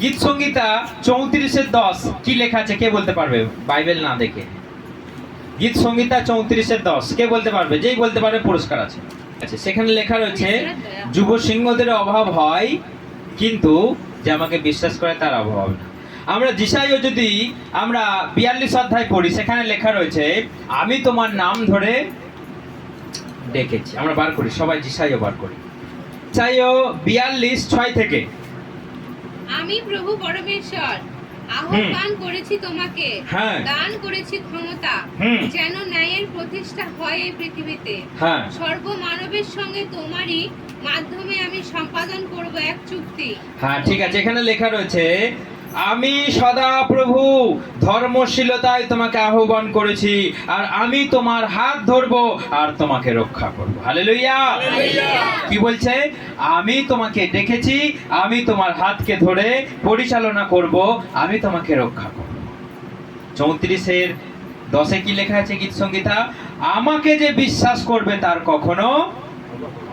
গীত সংহিতা 34:10 কি লেখা আছে কে বলতে পারবে বাইবেল না দেখে? গীত সংহিতা 34:10 কে বলতে পারবে? যেই বলতে পারবে পুরস্কার আছে। আচ্ছা, সেখানে লেখা রয়েছে যুব সিংহদের অভাব হয়, কিন্তু যে আমাকে বিশ্বাস করে তার অভাব হবে না। আমরা যিশাইও যদি আমরা 42 অধ্যায় পড়ি, সেখানে লেখা রয়েছে আমি তোমার নাম ধরে ডেকেছি। আমরা বার করি, সবাই যিশাইও বার করি। যিশাইও 42:6 থেকে। আমি প্রভু পরমেশ্বর আহ্বান করেছি তোমাকে, হ্যাঁ। দান করেছি ক্ষমতা, যেন ন্যায়ের প্রতিষ্ঠা হয় এই পৃথিবীতে। হ্যাঁ। সর্ব মানবের সঙ্গে তোমারই মাধ্যমে আমি সম্পাদন করব এক চুক্তি। হ্যাঁ, ঠিক আছে। এখানে লেখা রয়েছে আমি সদা প্রভু ধর্মশীলতায় তোমাকে আহ্বান করেছি, আর আমি তোমার হাত ধরবো আর তোমাকে রক্ষা করব। হালেলুয়া। কি বলছে? আমি তোমাকে ডেকেছি, আমি তোমার হাতকে ধরে পরিচালনা করব, আমি তোমাকে রক্ষা করব। 34:10 কি লেখা আছে গীত সংহিতা? আমাকে যে বিশ্বাস করবে তার কখনো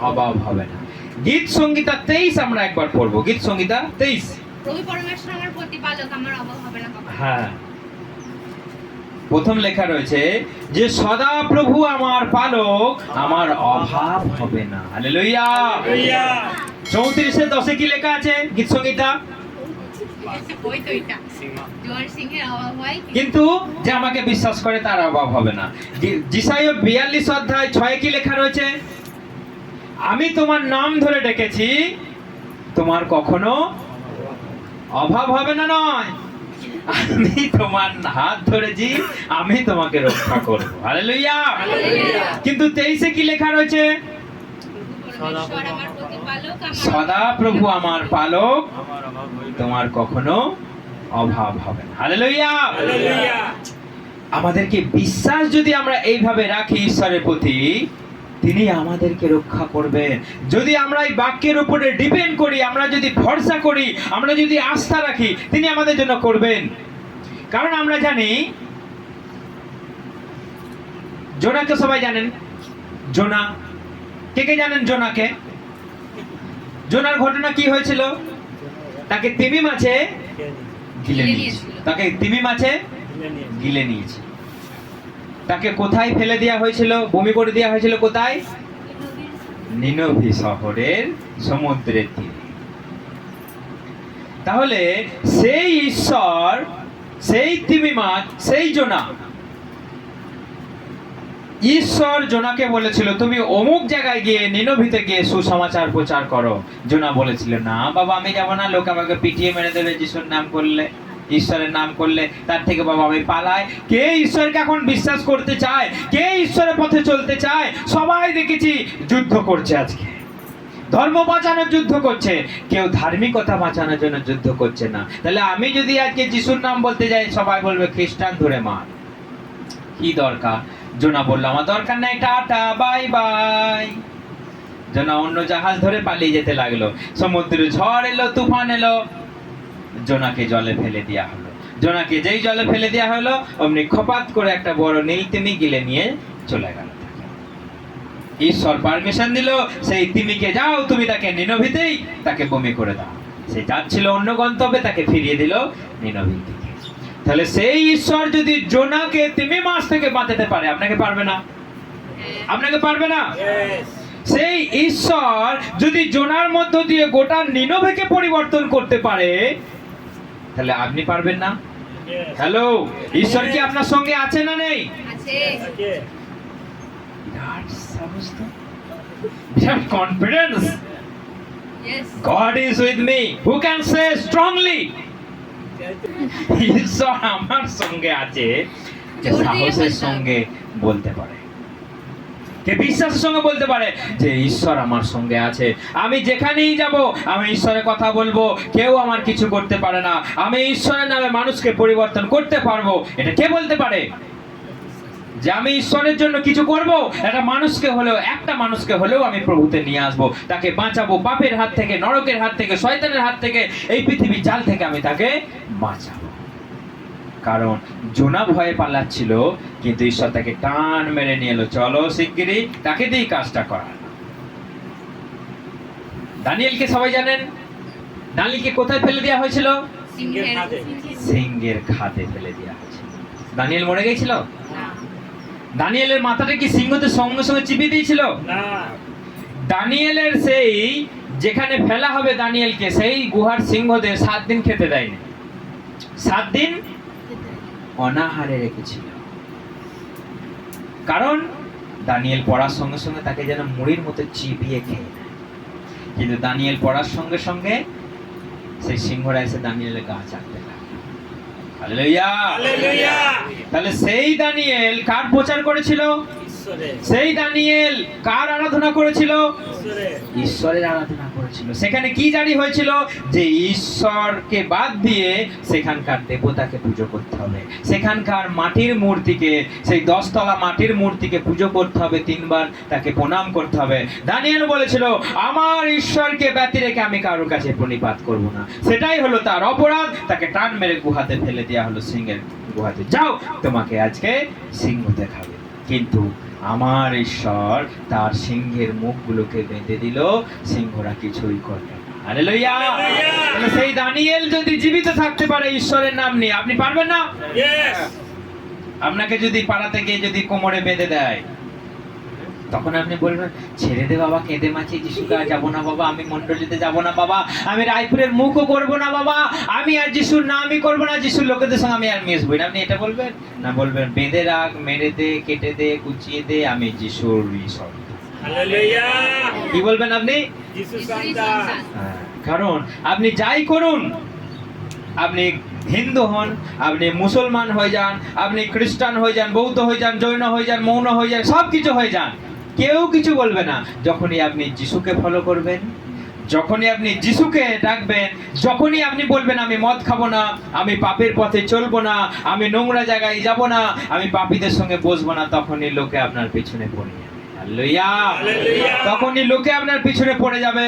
অভাব হবে না। গীত সংহিতা 23 আমরা একবার পড়বো। গীত সংহিতা 23। প্রভু পরমেশ্বর আমার প্রতিপালক, আমার অভাব হবে না কখনো। হ্যাঁ, প্রথম লেখা রয়েছে যে সদা প্রভু আমার পালক, আমার অভাব হবে না। হালেলুয়া। 34:10 কি লেখা আছে গীত সংহিতা? ওই তো এটা, জোয়ার সিংহের অভাব হয়, কিন্তু যে আমাকে বিশ্বাস করে তার অভাব হবে না। যিশাইয়া 42:6 কি লেখা রয়েছে? আমি তোমার নাম ধরে ডেকেছি, তোমার কখনো অভাব হবে না। নয়, আমি তোমার হাত ধরেছি, আমি তোমাকে রক্ষা করব। হালেলুয়া। কিন্তু 23 কি লেখা রয়েছে? পরমেশ্বর আমার প্রতিপালক, সদা প্রভু আমার পালক, তোমার কখনো অভাব হবে না। হালেলুয়া। আমাদেরকে বিশ্বাস যদি আমরা এইভাবে রাখি ঈশ্বরের প্রতি, তিনি আমাদেরকে রক্ষা করবেন। যদি আমরা এই বাক্যের উপরে ডিপেন্ড করি, আমরা যদি ভরসা করি, আমরা যদি আস্থা রাখি, তিনি আমাদের জন্য করবেন। কারণ আমরা জানি জোনাকে সবাই জানেন। জোনা, কে কে জানেন জোনাকে? জোনার ঘটনা কি হয়েছিল? তাকে তিমি মাছে গিলে নিয়েছিল। তাকে তিমি মাছে গিলে নিয়েছে। তাকে কোথায় ফেলে দেওয়া হয়েছিল? বমি করে দেওয়া হয়েছিল কোথায়? নিনভি শহরের সমুদ্রের তীরে। তাহলে সেই ঈশ্বর, সেই তিমি মাছ, সেই জোনা, ঈশ্বর জোনাকে বলেছিল তুমি অমুক জায়গায় গিয়ে নিনভিতে গিয়ে সুসমাচার প্রচার করো। জোনা বলেছিল না বাবা, আমি যাব না, লোক আমাকে পিটিয়ে মেরে দেবে যিশুর নাম করলে, ঈশ্বরের নাম করলে। তার থেকে বাবা আমি পালাই। কে ঈশ্বরকে এখন বিশ্বাস করতে চায়? কে ঈশ্বরের পথে চলতে চায়? সবাই দেখেছি যুদ্ধ করছে আজকে, ধর্ম বাঁচানোর যুদ্ধ করছে, কেউ ধার্মিকতা বাঁচানোর জন্য যুদ্ধ করছে না। তাহলে আমি যদি আজকে যিশুর নাম বলতে যাই, সবাই বলবে খ্রিস্টান ধরে মার। কি দরকার? জোনা বলল আমার দরকার নাই, টাটা বাই বাই। জোনা অন্য জাহাজ ধরে পালিয়ে যেতে লাগলো। সমুদ্রে ঝড় এলো, তুফান এলো, জোনাকে জলে ফেলে দেওয়া হলো। জোনাকে যেই জলে ফেলে দেওয়া হলো, অমনি খপাত করে একটা বড় নীল তিমি গিলে নিয়ে চলে গেল। ঈশ্বর পারমিশন দিল সেই তিমিকে, যাও তুমি তাকে নিনভিতেই তাকে বমি করে দাও। সে যাচ্ছিল অন্য গন্তব্যে, তাকে ফিরিয়ে দিল নিনভি থেকে। তাহলে সেই ঈশ্বর যদি জোনাকে তিমি মাছ থেকে বাঁচাতে পারে, আপনাকে পারবে না? আপনাকে পারবে না? সেই ঈশ্বর যদি জোনার মধ্য দিয়ে গোটা নিনভেকে পরিবর্তন করতে পারে, তাহলে আপনি পারবেন না? হ্যালো, ঈশ্বর কি আপনার সঙ্গে আছে না নেই? আছে। Confidence. Yes. God is with me. Who can say strongly? ঈশ্বর আমার সঙ্গে আছে, যে সাহসের সঙ্গে বলতে পারে, কে বিশ্বাসের সঙ্গে বলতে পারে যে ঈশ্বর আমার সঙ্গে আছে। আমি যেখানেই যাব আমি ঈশ্বরের কথা বলবো, কেউ আমার কিছু করতে পারে না। আমি ঈশ্বরের নামে মানুষকে পরিবর্তন করতে পারবো। এটা কে বলতে পারে? যে আমি ঈশ্বরের জন্য কিছু করব, একটা মানুষকে হলেও, একটা মানুষকে হলেও আমি প্রভুতে নিয়ে আসবো, তাকে বাঁচাবো পাপের হাত থেকে, নরকের হাত থেকে, শয়তানের হাত থেকে, এই পৃথিবীর জাল থেকে আমি তাকে বাঁচাবো। কারণ জোনা ভয়ে পালাচ্ছিল, কিন্তু ঈশ্বর তাকে টান মেরে নিয়ে এলো, চলো শিগগিরই তাকে দিয়ে কাজটা করা। দানিয়েলকে সবাই জানেন। দানিয়েলকে কোথায় ফেলে দেওয়া হয়েছিল? সিংহের সিংহের খাদে ফেলে দেওয়া হয়েছিল। দানিয়েল মরে গেছিল? না। দানিয়েলের মাথাটা কি সিংহতে সঙ্গে সঙ্গে চিবিয়ে দিয়েছিল? না। দানিয়েলের সেই যেখানে ফেলা হবে দানিয়েলকে, সেই গুহার সিংহদের 7 দিন খেতে দেয়নি। 7 দিন অনাহারে রেখেছিল। কারণ দানিয়েল পড়ার সঙ্গে সঙ্গে তাকে যেন মুড়ির মতো চিবিয়ে খেয়ে নেয়। কিন্তু দানিয়েল পড়ার সঙ্গে সঙ্গে সেই সিংহরা এসে দানিয়েলের গা চাটতে লাগলো। হালেলুয়া। হালেলুয়া। তাহলে সেই দানিয়েল কার প্রচার করেছিল? ঈশ্বরের। সেই দানিয়েল কার আরাধনা করেছিল? ঈশ্বরের। ঈশ্বরের আরাধনা করেছিল। সেখানে কি জারি হয়েছিল? যে ঈশ্বরকে বাদ দিয়ে সেখানকার দেবতাকে পুজো করতে হবে, সেখানকার মাটির মূর্তিকে, সেই 10 তলা মাটির মূর্তিকে পুজো করতে হবে, 3 বার তাকে প্রণাম করতে হবে। দানিয়েল বলেছিল, আমার ঈশ্বরকে ব্যতি রেখে আমি কারোর কাছে প্রণিপাত করব না। সেটাই হলো তার অপরাধ। তাকে টান মেরে গুহাতে ফেলে দেওয়া হলো, সিংহের গুহাতে। যাও, তোমাকে আজকে সিংহ দেখাবে। কিন্তু আমার ঈশ্বর তার সিংহের মুখগুলোকে বেঁধে দিল, সিংহরা কিছুই করবে না। হালেলুয়া। তাহলে সেই দানিয়েল যদি জীবিত থাকতে পারে ঈশ্বরের নাম নিয়ে, আপনি পারবেন না? Yes. আপনাকে যদি পাড়াতে গিয়ে যদি কোমরে বেঁধে দেয়, তখন আপনি বলবেন, ছেড়ে দে বাবা, কেঁদে মাছি, যিশুকে আর যাবো না বাবা, আমি মন্ডলীতে যাবো না বাবা, আমি রায়পুরের মুখও করবো না বাবা, আমি আর যিশুর নামই করবো না, যিশুর লোকেদের সঙ্গে আমি আর মিশবই না। আপনি এটা বলবেন না? বলবেন, বেঁধে রাখ, মেরে দে, কেটে দে, কুচিয়ে দে, আমি যিশুর সন্তান। Hallelujah. কি বলবেন আপনি? যিশু যিশুরই সন্তান। সন্তান। হ্যাঁ, কারণ আপনি যাই করুন, আপনি হিন্দু হন, আপনি মুসলমান হয়ে যান, আপনি খ্রিস্টান হয়ে যান, বৌদ্ধ হয়ে যান, জৈন হয়ে যান, মৌন হয়ে যান, সব কিছু হয়ে যান, কেউ কিছু বলবে না। যখনই আপনি যিশুকে ফলো করবেন, যখনই আপনি যিশুকে ডাকবেন, যখনই আপনি বলবেন আমি মদ খাবো না, আমি পাপের পথে চলবো না, আমি নোংরা জায়গায় যাব না, আমি পাপীদের সঙ্গে বসবো না, তখনই লোকে আপনার পেছনে পড়ে যাবে। হালেলুয়া। হালেলুয়া। তখনই লোকে আপনার পিছনে পড়ে যাবে,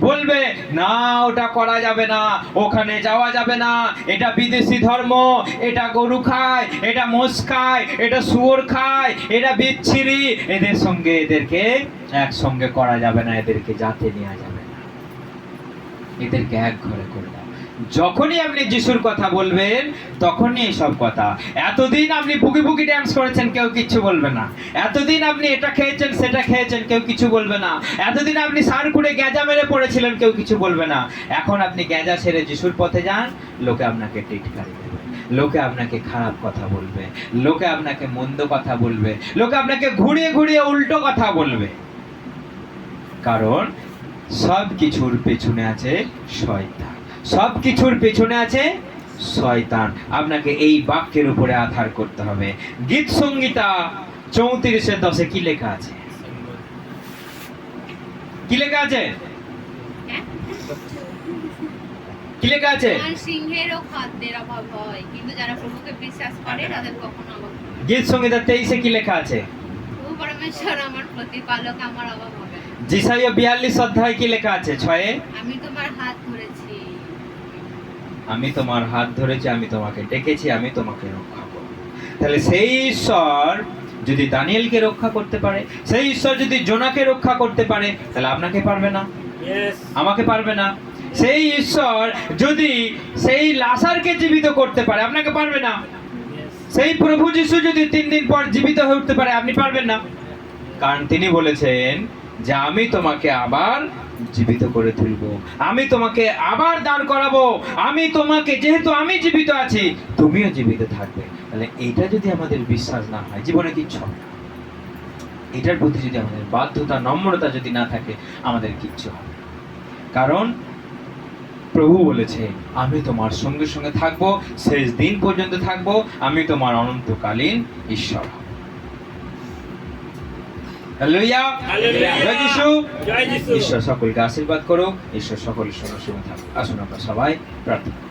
বলবে না ওটা করা যাবে না, ওখানে যাওয়া যাবে না, এটা বিদেশি ধর্ম, এটা গরু খায়, এটা মোষ খায়, এটা শুয়োর খায়, এটা বিচ্ছিরি, এদের সঙ্গে এদেরকে একসঙ্গে করা যাবে না, এদেরকে জাতে নেওয়া যাবে না, এদেরকে এক ঘরে করে দাও। যখনই আপনি যিশুর কথা বলবেন, তখনই সব কথা। এতদিন আপনি বুকি বুকি ড্যান্স করেছেন, কেউ কিচ্ছু বলবে না। এতদিন আপনি এটা খেয়েছেন, সেটা খেয়েছেন, কেউ কিছু বলবে না। এতদিন আপনি সার কুড়ে গ্যাজা মেরে পড়েছিলেন, কেউ কিছু বলবে না। এখন আপনি গ্যাজা ছেড়ে যিশুর পথে যান, লোকে আপনাকে টিটকারি দেবে, লোকে আপনাকে খারাপ কথা বলবে, লোকে আপনাকে মন্দ কথা বলবে, লোকে আপনাকে ঘুরিয়ে ঘুরিয়ে উল্টো কথা বলবে। কারণ সব কিছুর পেছনে আছে শয়তান, সব কিছুর পেছনে আছে শয়তান। আপনাকে এই বাক্যের উপরে আধার করতে হবে। গীত সংহিতা 34:10 কি লেখা আছে? কি লেখা আছে? হ্যাঁ? কি লেখা আছে? আর সিংহেরও খাদ্যের অভাব হয়, কিন্তু যারা প্রভুকে বিশ্বাস করে তাদের কখনো অভাব হয় না। গীত সংহিতা 23 কি লেখা আছে? প্রভু পরমেশ্বর আমার প্রতিপালক, আমার অভাব হবে না। যেসাইয়া 42 অধ্যায় কি লেখা আছে? 6 আমি তোমার হাত ধরেছি। আমি তোমার হাত ধরেছি, আমি তোমাকে ডেকেছি, আমি তোমাকে রক্ষা করব। তাহলে সেই ঈশ্বর যদি দানিয়েলকে রক্ষা করতে পারে, সেই ঈশ্বর যদি জোনাকে রক্ষা করতে পারে, তাহলে আপনাকে পারবে না? Yes. আমাকে পারবে না? সেই ঈশ্বর যদি সেই লাসারকে জীবিত করতে পারে, আপনাকে পারবে না? Yes. সেই প্রভু যিশু যদি 3 দিন পর জীবিত হয়ে উঠতে পারে, আপনি পারবেন না? কারণ তিনি বলেছেন যে আমি তোমাকে আবার জীবিত করে তুলবো, আমি তোমাকে আবার দাঁড় করাবো, আমি তোমাকে, যেহেতু আমি জীবিত আছি, তুমিও জীবিত থাকবে। তাহলে এটা যদি আমাদের বিশ্বাস না হয়, জীবনে কিচ্ছু হবে না। এটার প্রতি যদি আমাদের বাধ্যতা, নম্রতা যদি না থাকে, আমাদের কিচ্ছু হবে না। কারণ প্রভু বলেছে আমি তোমার সঙ্গে সঙ্গে থাকবো, শেষ দিন পর্যন্ত থাকবো, আমি তোমার অনন্তকালীন ঈশ্বর হব। হালেলুয়া। হালেলুয়া। জয় যিশু। জয় যিশু। ঈশ্বর সকলকে আশীর্বাদ করুক, ঈশ্বর সকলের সঙ্গে সঙ্গে থাকুক। আসুন আমরা সবাই প্রার্থনা করি।